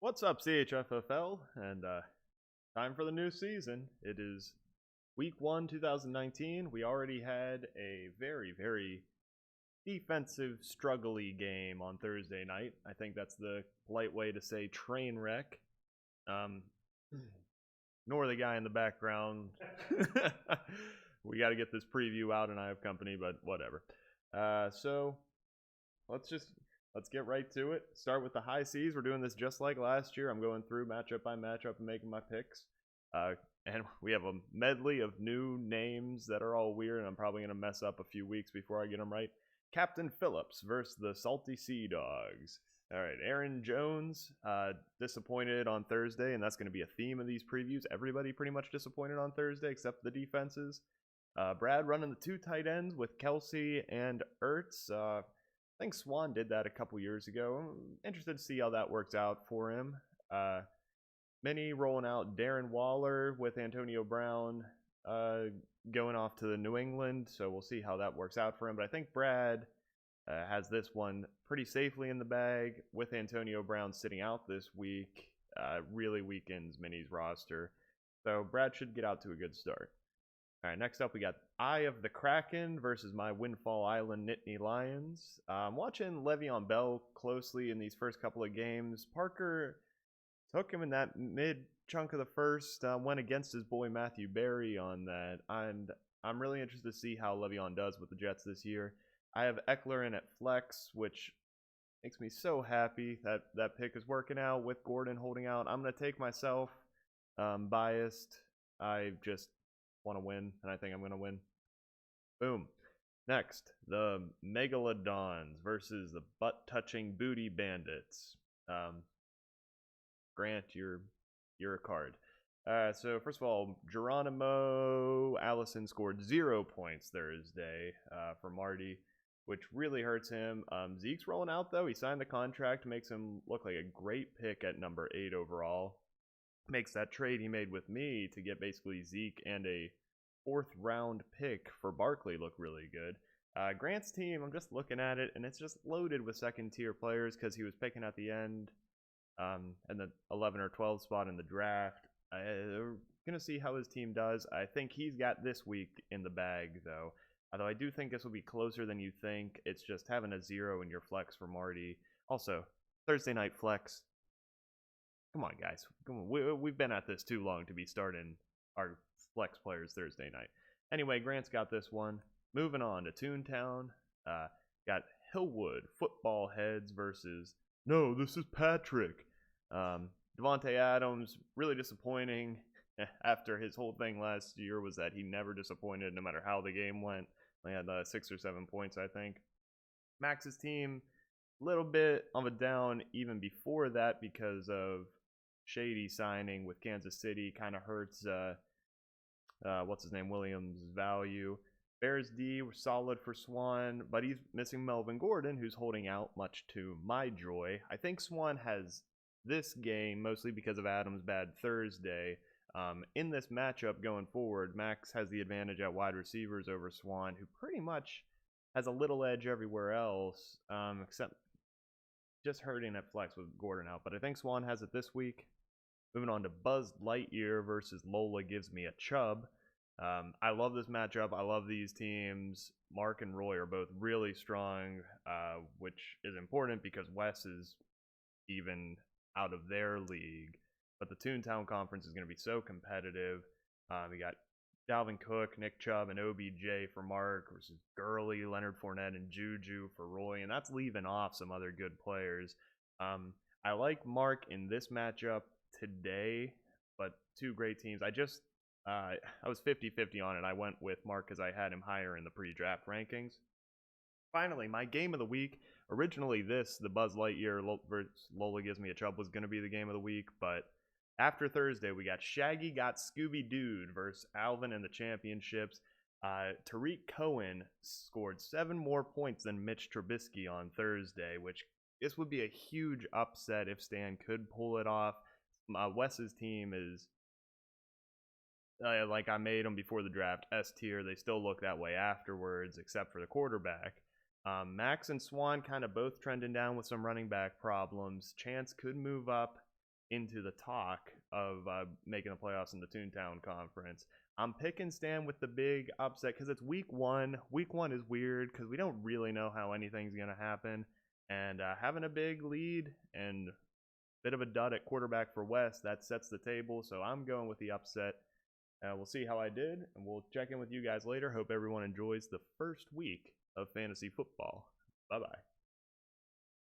What's up, CHFFL? And time for the new season. It is week 1, 2019. We already had a very defensive, struggly game on Thursday night. I think that's the polite way to say train wreck. Um, Ignore the guy in the background. We got to get this preview out, and I have company, but whatever. So let's get right to it. Start with the high C's. We're doing this just like last year. I'm going through matchup by matchup and making my picks. And we have a medley of new names that are all weird, and I'm probably going to mess up a few weeks before I get them right. Captain Phillips versus the Salty Sea Dogs. All right, Aaron Jones, disappointed on Thursday, and that's going to be a theme of these previews. Everybody pretty much disappointed on Thursday except the defenses. Brad running the two tight ends with Kelsey and Ertz. I think Swan did that a couple years ago. I'm interested to see how that works out for him. Minnie rolling out Darren Waller with Antonio Brown going off to the New England, so we'll see how that works out for him. But I think Brad has this one pretty safely in the bag with Antonio Brown sitting out this week. Really weakens Minnie's roster. So Brad should get out to a good start. All right, next up we got Eye of the Kraken versus my Windfall Island Nittany Lions. I'm watching Le'Veon Bell closely in these first couple of games. Parker took him in that mid chunk of the first, went against his boy Matthew Berry on that. And I'm really interested to see how Le'Veon does with the Jets this year. I have Eckler in at flex, which makes me so happy that that pick is working out with Gordon holding out. I'm going to take myself, biased. I just want to win, and I think I'm going to win. Boom. Next, the Megalodons versus the butt-touching booty bandits. Grant, you're a card. So first of all, Geronimo Allison scored 0 points Thursday for Marty, which really hurts him. Zeke's rolling out though. He signed the contract, makes him look like a great pick at number 8 overall. Makes that trade he made with me to get basically Zeke and a 4th round pick for Barkley look really good. Grant's team, I'm just looking at it, and it's just loaded with second tier players because he was picking at the end and the 11 or 12 spot in the draft. We're going to see how his team does. I think he's got this week in the bag, though. Although I do think this will be closer than you think. It's just having a 0 in your flex for Marty. Also, Thursday night flex. Come on, guys. Come on. We've been at this too long to be starting our flex players Thursday night. Anyway, Grant's got this one. Moving on to Toontown. Got Hillwood Football Heads versus... No, this is Patrick. Devontae Adams, really disappointing after his whole thing last year was that he never disappointed no matter how the game went. They had 6 or 7 points, I think. Max's team, a little bit of a down even before that because of shady signing with Kansas City. Kind of hurts, what's his name, Williams' value. Bears D were solid for Swan, but he's missing Melvin Gordon, who's holding out, much to my joy. I think Swan has this game mostly because of Adams' bad Thursday. In this matchup going forward, Max has the advantage at wide receivers over Swan, who pretty much has a little edge everywhere else, except just hurting at flex with Gordon out. But I think Swan has it this week. Moving on to Buzz Lightyear versus Lola Gives Me a Chub. I love this matchup. I love these teams. Mark and Roy are both really strong, which is important because Wes is even out of their league. But the Toontown Conference is going to be so competitive. We got Dalvin Cook, Nick Chubb, and OBJ for Mark versus Gurley, Leonard Fournette, and Juju for Roy. And that's leaving off some other good players. I like Mark in this matchup today, but two great teams. I was 50-50 on it. I went with Mark because I had him higher in the pre-draft rankings. Finally, my game of the week. Originally, the Buzz Lightyear versus Lola Gives Me a Chub was going to be the game of the week, but after Thursday, we got Shaggy Got Scooby-Dooed versus Alvin in the championships. Tariq Cohen scored 7 more points than Mitch Trubisky on Thursday, which this would be a huge upset if Stan could pull it off. Wes's team is... like I made them before the draft, S tier. They still look that way afterwards, except for the quarterback. Max and Swan kind of both trending down with some running back problems. Chance could move up. into the talk of making the playoffs in the Toontown Conference. I'm picking Stan with the big upset because it's week 1. Week 1 is weird because we don't really know how anything's going to happen. And having a big lead and a bit of a dud at quarterback for West, that sets the table. So I'm going with the upset. We'll see how I did, and we'll check in with you guys later. Hope everyone enjoys the first week of fantasy football. Bye-bye.